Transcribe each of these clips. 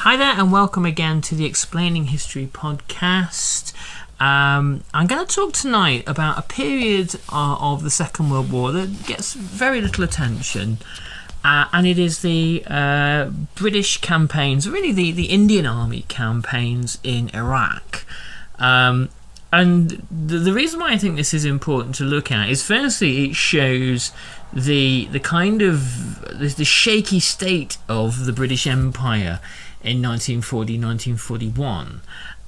Hi there, and welcome again to the Explaining History podcast. I'm going to talk tonight about a period of the Second World War that gets very little attention, and it is the British campaigns, really the Indian Army campaigns in Iraq. And the reason why I think this is important to look at is, firstly, it shows the kind of the shaky state of the British Empire in 1940-1941.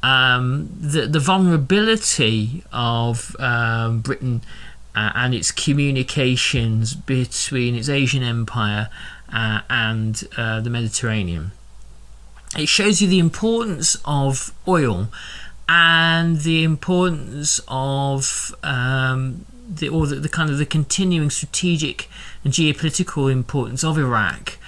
The vulnerability of Britain and its communications between its Asian empire and the Mediterranean. It shows you the importance of oil and the importance of the continuing strategic and geopolitical importance of Iraq,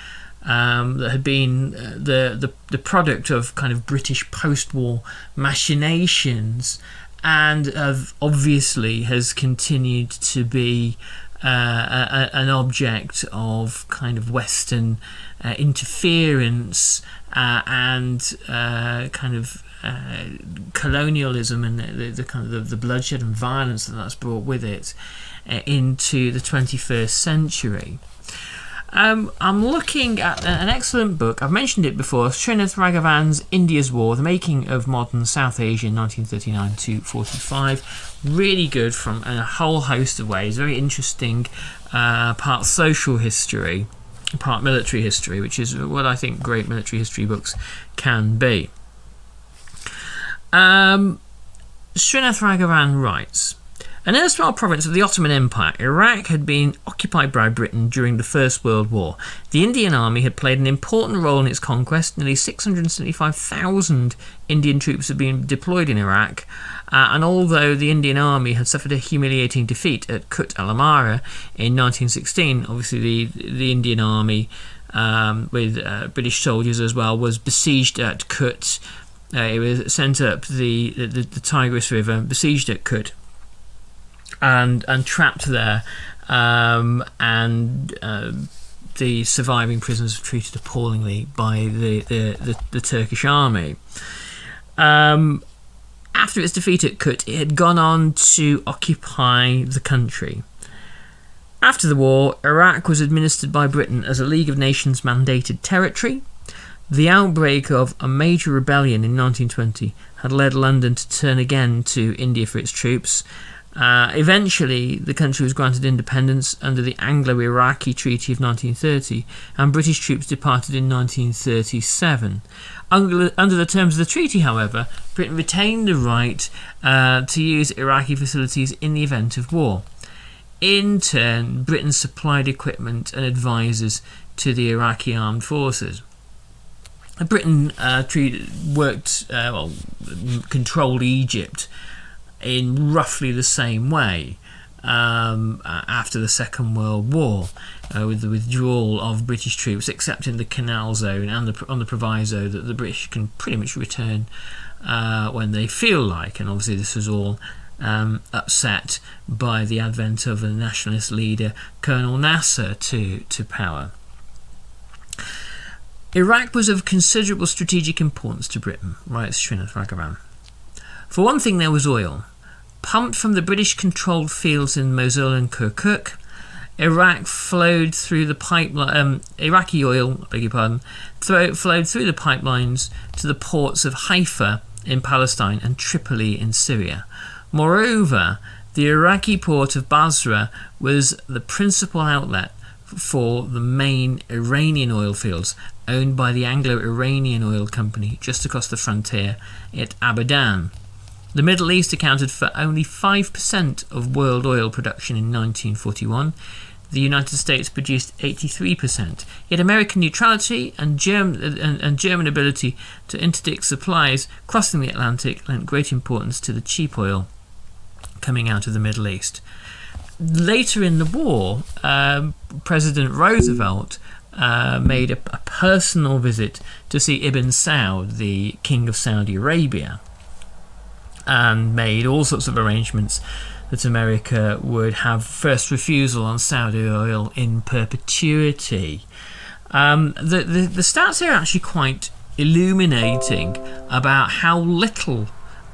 that had been the product of kind of British post-war machinations, and obviously has continued to be an object of kind of Western interference and kind of colonialism, and the kind of the bloodshed and violence that's brought with it into the 21st century. I'm looking at an excellent book. I've mentioned it before, Srinath Raghavan's India's War, The Making of Modern South Asia in 1939-45. Really good from a whole host of ways. Very interesting, part social history, part military history, which is what I think great military history books can be. Srinath Raghavan writes, an erstwhile province of the Ottoman Empire, Iraq had been occupied by Britain during the First World War. The Indian Army had played an important role in its conquest. Nearly 675,000 Indian troops had been deployed in Iraq, and although the Indian Army had suffered a humiliating defeat at Kut al-Amara in 1916, obviously the Indian Army, with British soldiers as well, was besieged at Kut. It was sent up the Tigris River, besieged at Kut, and trapped there, and the surviving prisoners were treated appallingly by the Turkish army. After its defeat at Kut, it had gone on to occupy the country. After the war, Iraq was administered by Britain as a League of Nations mandated territory. The outbreak of a major rebellion in 1920 had led London to turn again to India for its troops. Eventually, the country was granted independence under the Anglo-Iraqi Treaty of 1930, and British troops departed in 1937. Under the terms of the treaty, however, Britain retained the right to use Iraqi facilities in the event of war. In turn, Britain supplied equipment and advisors to the Iraqi armed forces. Britain controlled Egypt in roughly the same way after the Second World War, with the withdrawal of British troops, except in the Canal Zone and on the proviso that the British can pretty much return when they feel like. And obviously this was all upset by the advent of a nationalist leader, Colonel Nasser, to power. Iraq was of considerable strategic importance to Britain, writes Srinath Raghavan. For one thing, there was oil. Pumped from the British-controlled fields in Mosul and Kirkuk, Iraq flowed through the pipeline. Iraqi oil, flowed through the pipelines to the ports of Haifa in Palestine and Tripoli in Syria. Moreover, the Iraqi port of Basra was the principal outlet for the main Iranian oil fields, owned by the Anglo-Iranian Oil Company just across the frontier at Abadan. The Middle East accounted for only 5% of world oil production in 1941. The United States produced 83%. Yet American neutrality and German ability to interdict supplies crossing the Atlantic lent great importance to the cheap oil coming out of the Middle East. Later in the war, President Roosevelt made a personal visit to see Ibn Saud, the King of Saudi Arabia, and made all sorts of arrangements that America would have first refusal on Saudi oil in perpetuity. The stats here are actually quite illuminating about how little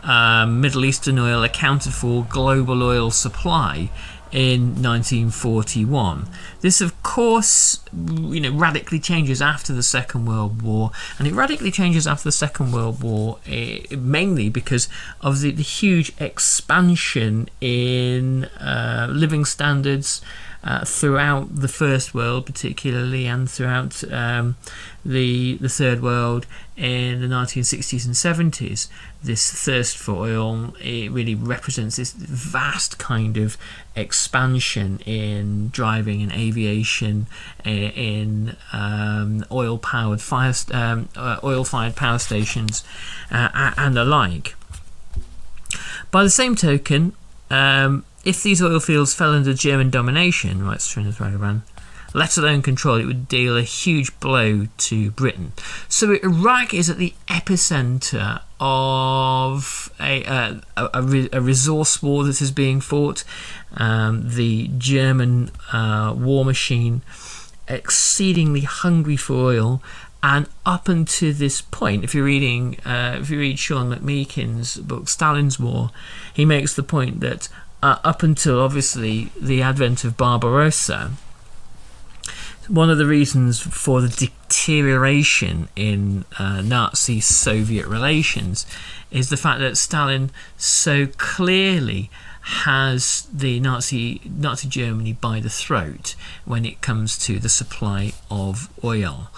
Middle Eastern oil accounted for global oil supply in 1941. This, of course, radically changes after the Second World War, and it radically changes after the Second World War mainly because of the huge expansion in living standards throughout the First World, particularly, and throughout the Third World in the 1960s and 70s. This thirst for oil, it really represents this vast kind of expansion in driving and aviation, in oil-fired power stations, and the like. By the same token, if these oil fields fell under German domination, writes Srinivas Raghavan, let alone control, it would deal a huge blow to Britain. So Iraq is at the epicenter of a resource war that is being fought. The German war machine, exceedingly hungry for oil, and up until this point, if you read Sean McMeekin's book Stalin's War, he makes the point that up until obviously the advent of Barbarossa, one of the reasons for the deterioration in Nazi-Soviet relations is the fact that Stalin so clearly has the Nazi Germany by the throat when it comes to the supply of oil.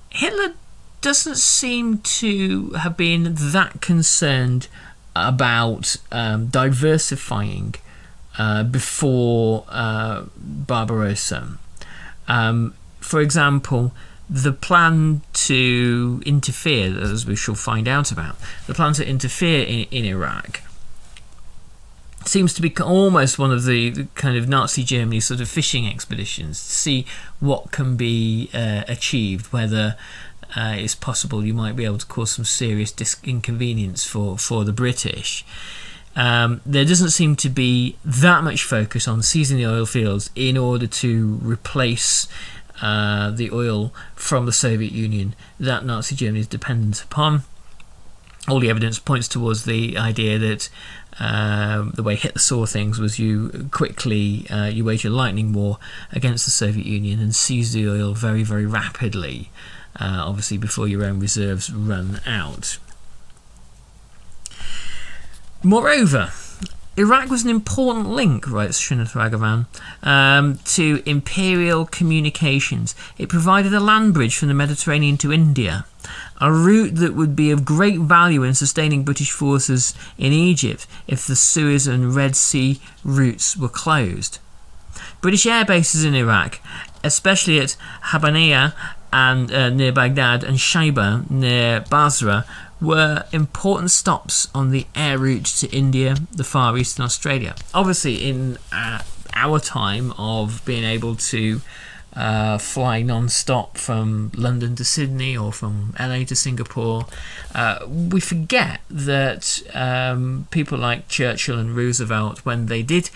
Hitler doesn't seem to have been that concerned about diversifying before Barbarossa. For example, the plan to interfere, as we shall find out about, the plan to interfere in Iraq seems to be almost one of the kind of Nazi Germany sort of fishing expeditions to see what can be achieved, whether it's possible you might be able to cause some serious inconvenience for the British. There doesn't seem to be that much focus on seizing the oil fields in order to replace the oil from the Soviet Union that Nazi Germany is dependent upon. All the evidence points towards the idea that the way Hitler saw things was you wage a lightning war against the Soviet Union and seize the oil very, very rapidly, obviously before your own reserves run out. Moreover, Iraq was an important link, writes Srinivas Raghavan, to imperial communications. It provided a land bridge from the Mediterranean to India, a route that would be of great value in sustaining British forces in Egypt if the Suez and Red Sea routes were closed. British air bases in Iraq, especially at Habaniya and near Baghdad, and Shaiba near Basra, were important stops on the air route to India, the Far East and Australia. Obviously, in our time of being able to fly non-stop from London to Sydney or from LA to Singapore, we forget that people like Churchill and Roosevelt, when they did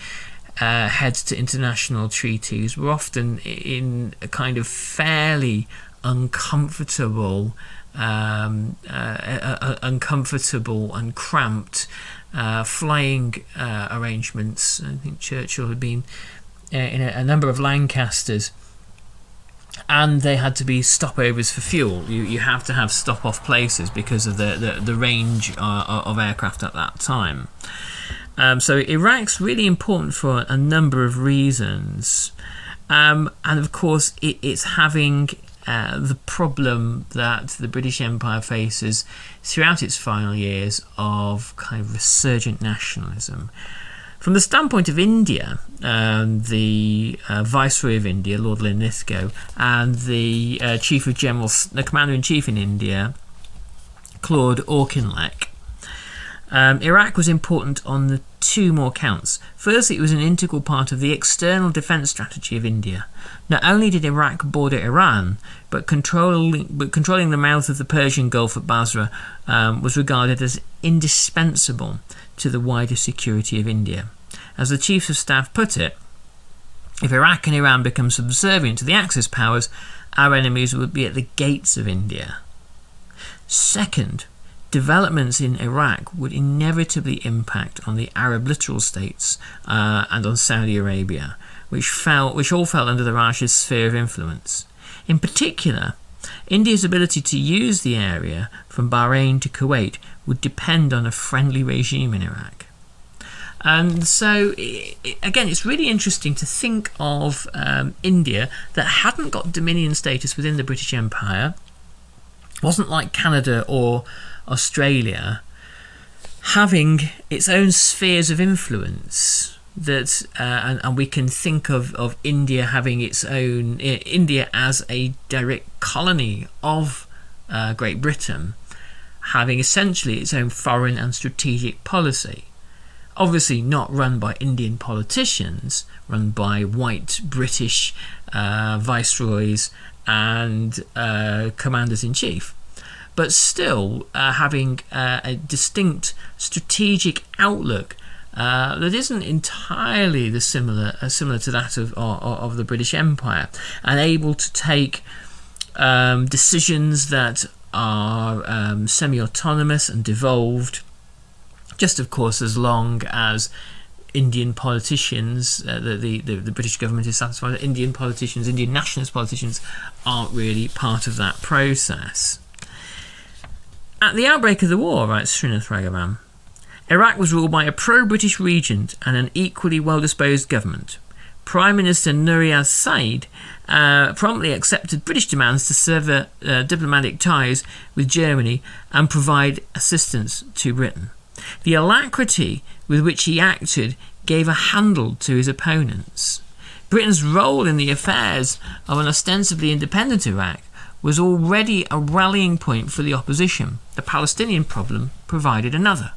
head to international treaties, were often in a kind of fairly uncomfortable and cramped flying arrangements. I think Churchill had been in a number of Lancasters, and they had to be stopovers for fuel. You have to have stop-off places because of the range of aircraft at that time. So Iraq's really important for a number of reasons, and of course it's having the problem that the British Empire faces throughout its final years of kind of resurgent nationalism. From the standpoint of India, the Viceroy of India, Lord Linlithgow, and the Commander-in-Chief in India, Claude Auchinlek, Iraq was important on the two more counts. Firstly, it was an integral part of the external defence strategy of India. Not only did Iraq border Iran, but controlling the mouth of the Persian Gulf at Basra was regarded as indispensable to the wider security of India. As the Chiefs of Staff put it, if Iraq and Iran become subservient to the Axis powers, our enemies would be at the gates of India. Second, developments in Iraq would inevitably impact on the Arab littoral states and on Saudi Arabia, which all fell under the Rajah's sphere of influence. In particular, India's ability to use the area from Bahrain to Kuwait would depend on a friendly regime in Iraq. And so, again, it's really interesting to think of India that hadn't got dominion status within the British Empire, wasn't like Canada or Australia, having its own spheres of influence. That and we can think of India having its own, India as a direct colony of Great Britain, having essentially its own foreign and strategic policy. Obviously not run by Indian politicians, run by white British viceroys and commanders-in-chief, but still having a distinct strategic outlook that isn't entirely similar to that of the British Empire, and able to take decisions that are semi-autonomous and devolved, just of course as long as Indian politicians, the British government is satisfied that Indian nationalist politicians aren't really part of that process. At the outbreak of the war, writes Srinath Raghavan, Iraq was ruled by a pro-British regent and an equally well-disposed government. Prime Minister Nuriaz Said promptly accepted British demands to sever diplomatic ties with Germany and provide assistance to Britain. The alacrity with which he acted gave a handle to his opponents. Britain's role in the affairs of an ostensibly independent Iraq was already a rallying point for the opposition. The Palestinian problem provided another.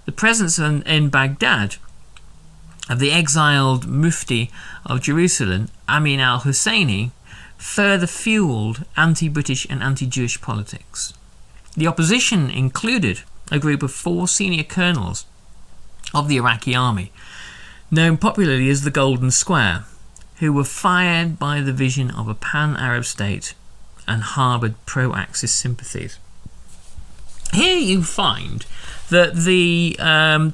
The presence in Baghdad of the exiled Mufti of Jerusalem, Amin al-Husseini, further fueled anti-British and anti-Jewish politics. The opposition included a group of 4 senior colonels of the Iraqi army, known popularly as the Golden Square, who were fired by the vision of a pan-Arab state and harboured pro-Axis sympathies. Here you find that the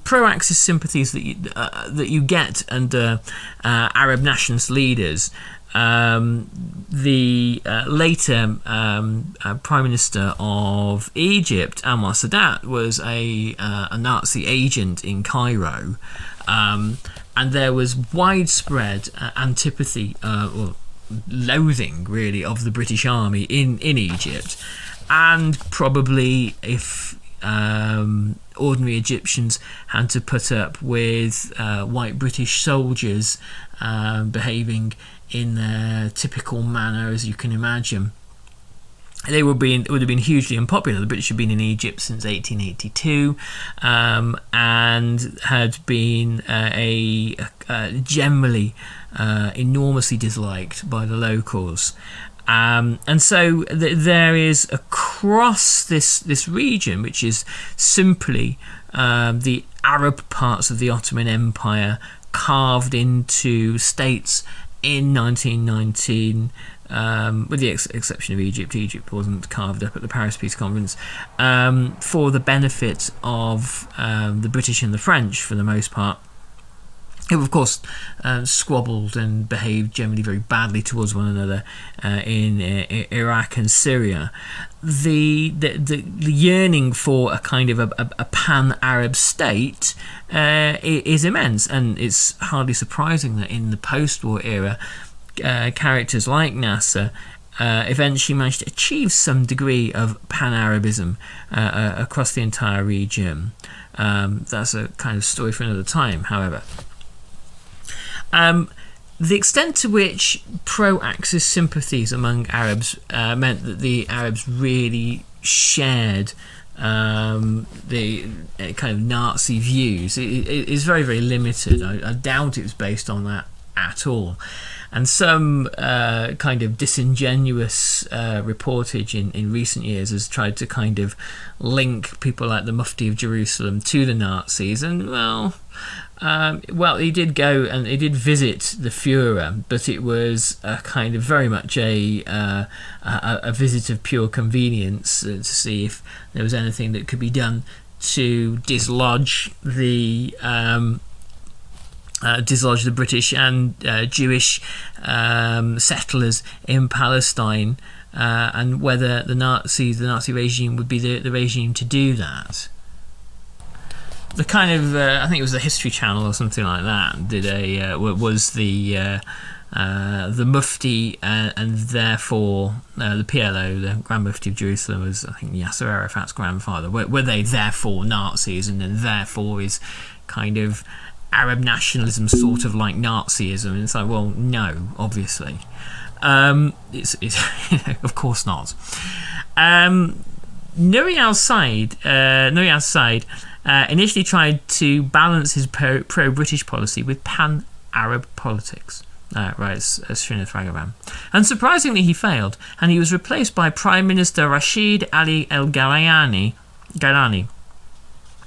pro-Axis sympathies that you get under Arab nationalist leaders, the later Prime Minister of Egypt, Anwar Sadat, was a Nazi agent in Cairo, and there was widespread antipathy or loathing, really, of the British army in Egypt. And probably if ordinary Egyptians had to put up with white British soldiers behaving in their typical manner, as you can imagine, it would have been hugely unpopular. The British had been in Egypt since 1882 and had been generally enormously disliked by the locals. And so there is across this region, which is simply the Arab parts of the Ottoman Empire carved into states in 1919, with the exception of Egypt. Egypt wasn't carved up at the Paris Peace Conference, for the benefit of the British and the French for the most part, who of course squabbled and behaved generally very badly towards one another in Iraq and Syria. The yearning for a kind of a pan-Arab state is immense, and it's hardly surprising that in the post-war era, characters like Nasser eventually managed to achieve some degree of pan-Arabism across the entire region. That's a kind of story for another time, however. The extent to which pro-Axis sympathies among Arabs meant that the Arabs really shared the kind of Nazi views is very, very limited. I doubt it was based on that at all. And some kind of disingenuous reportage in recent years has tried to kind of link people like the Mufti of Jerusalem to the Nazis. And, he did go and he did visit the Führer, but it was a kind of very much a visit of pure convenience to see if there was anything that could be done to dislodge the British and Jewish settlers in Palestine, and whether the Nazi regime would be the regime to do that. The kind of I think it was the History Channel or something like that did was the Mufti and therefore the PLO, the Grand Mufti of Jerusalem, was I think Yasser Arafat's grandfather. Were they therefore Nazis, and then therefore is kind of Arab nationalism sort of like Nazism? And it's like, well, no, obviously. It's of course not. Nuri al-Said initially tried to balance his pro-British policy with pan-Arab politics. Writes Srinath Raghavan. Unsurprisingly, he failed, and he was replaced by Prime Minister Rashid Ali Gailani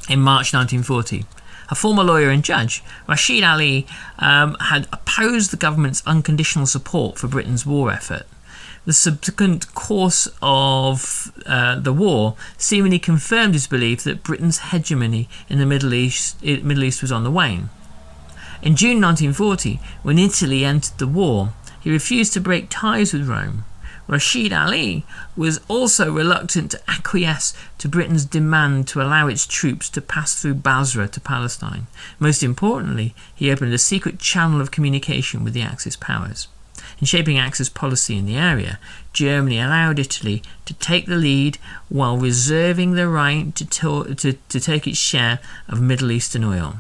in March 1940. A former lawyer and judge, Rashid Ali had opposed the government's unconditional support for Britain's war effort. The subsequent course of the war seemingly confirmed his belief that Britain's hegemony in the Middle East was on the wane. In June 1940, when Italy entered the war, he refused to break ties with Rome. Rashid Ali was also reluctant to acquiesce to Britain's demand to allow its troops to pass through Basra to Palestine. Most importantly, he opened a secret channel of communication with the Axis powers. In shaping Axis policy in the area, Germany allowed Italy to take the lead while reserving the right to take its share of Middle Eastern oil.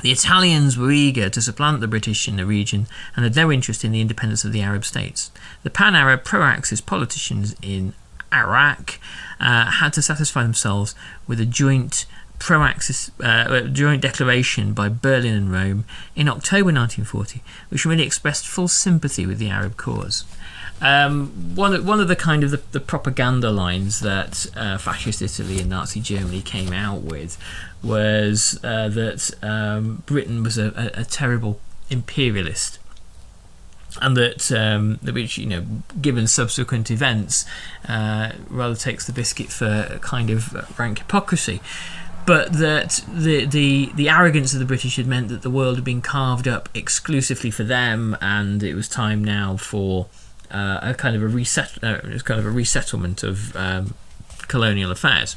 The Italians were eager to supplant the British in the region and had no interest in the independence of the Arab states. The pan-Arab pro-Axis politicians in Iraq had to satisfy themselves with a joint pro-Axis joint declaration by Berlin and Rome in October 1940, which really expressed full sympathy with the Arab cause. One of the kind of the propaganda lines that fascist Italy and Nazi Germany came out with was that Britain was a terrible imperialist, and that which, given subsequent events, rather takes the biscuit for kind of rank hypocrisy. But that the arrogance of the British had meant that the world had been carved up exclusively for them, and it was time now for a kind of a resettlement of colonial affairs.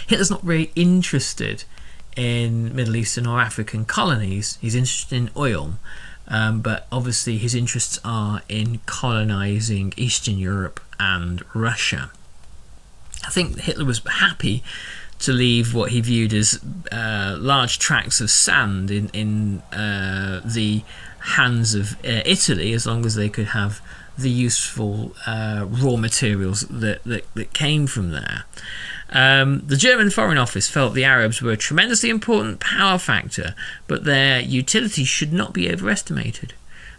Hitler's not very interested in Middle Eastern or African colonies. He's interested in oil, but obviously his interests are in colonising Eastern Europe and Russia. I think Hitler was happy to leave what he viewed as large tracts of sand in the hands of Italy, as long as they could have the useful raw materials that came from there. The German Foreign Office felt the Arabs were a tremendously important power factor, but their utility should not be overestimated.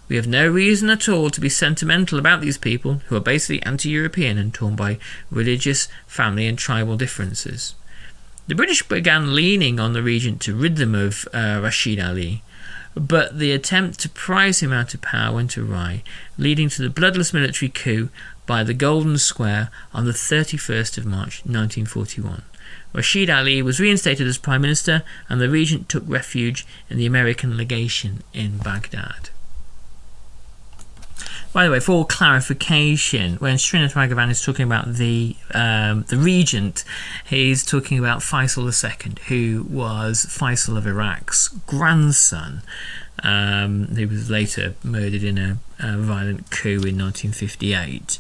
We have no reason at all to be sentimental about these people, who are basically anti-European and torn by religious, family and tribal differences. The British began leaning on the regent to rid them of Rashid Ali, but the attempt to prize him out of power went awry, leading to the bloodless military coup by the Golden Square on the 31st of March 1941. Rashid Ali was reinstated as Prime Minister, and the regent took refuge in the American legation in Baghdad. By the way, for clarification, when Srinath Raghavan is talking about the regent, he's talking about Faisal II, who was Faisal of Iraq's grandson. He was later murdered in a violent coup in 1958.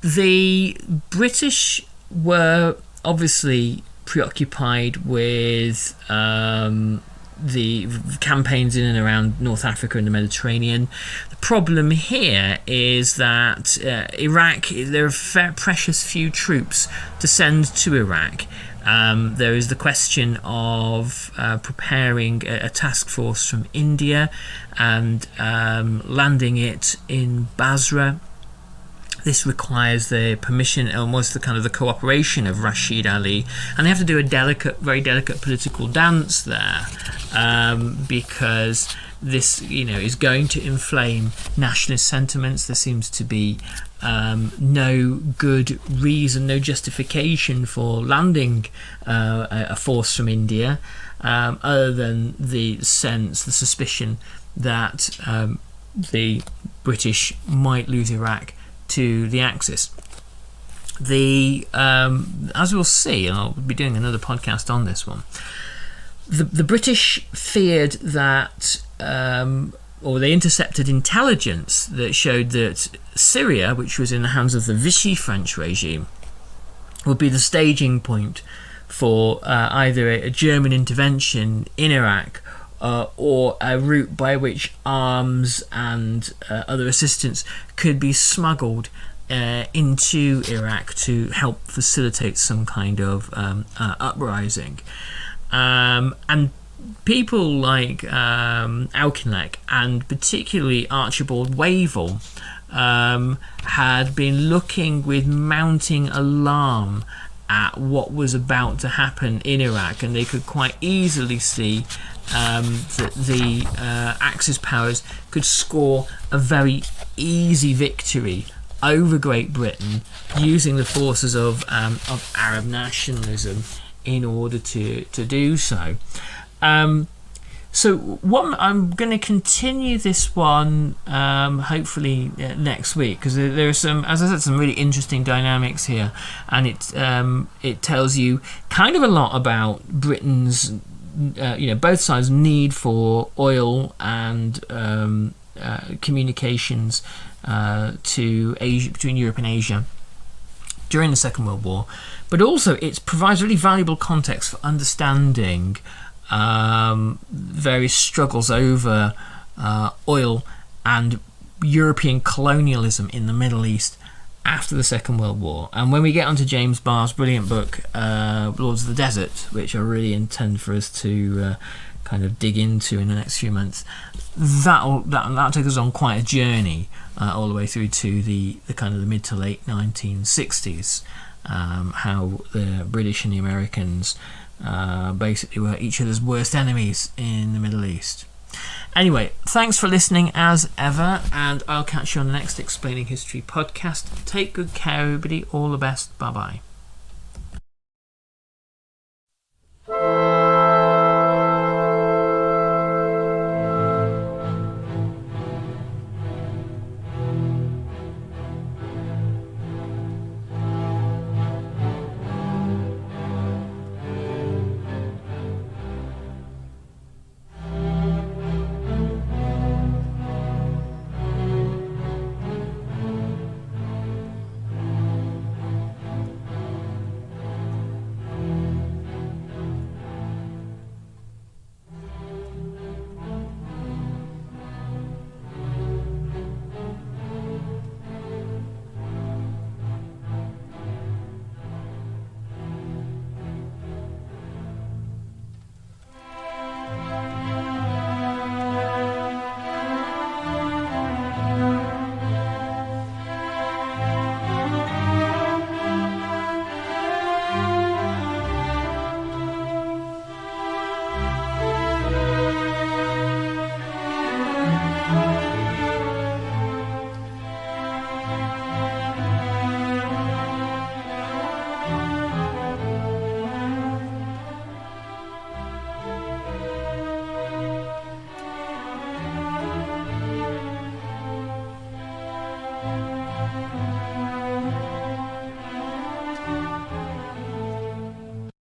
The British were obviously preoccupied with the campaigns in and around North Africa and the Mediterranean. The problem here is that Iraq, there are precious few troops to send to Iraq. There is the question of preparing a task force from India and landing it in Basra. This requires the permission, almost the kind of the cooperation of Rashid Ali, and they have to do a very delicate political dance there, because this, is going to inflame nationalist sentiments. There seems to be no good reason, no justification for landing a force from India, other than the suspicion that the British might lose Iraq to the Axis. As we'll see, and I'll be doing another podcast on this one, the British feared that, or they intercepted intelligence that showed that Syria, which was in the hands of the Vichy French regime, would be the staging point for either a German intervention in Iraq, or a route by which arms and other assistance could be smuggled into Iraq to help facilitate some kind of uprising. And people like Auchinlek, and particularly Archibald Wavell, had been looking with mounting alarm at what was about to happen in Iraq, and they could quite easily see that the Axis powers could score a very easy victory over Great Britain using the forces of Arab nationalism in order to do so. So what I'm going to continue this one hopefully next week, because there are some, as I said, some really interesting dynamics here, and it tells you kind of a lot about Britain's both sides' need for oil and communications to Asia, between Europe and Asia during the Second World War, but also it provides really valuable context for understanding various struggles over oil and European colonialism in the Middle East after the Second World War. And when we get onto James Barr's brilliant book, Lords of the Desert, which I really intend for us to kind of dig into in the next few months, that'll take us on quite a journey all the way through to the kind of the mid to late 1960s, how the British and the Americans basically were each other's worst enemies in the Middle East. Anyway, thanks for listening as ever, and I'll catch you on the next Explaining History podcast. Take good care, everybody. All the best. Bye-bye.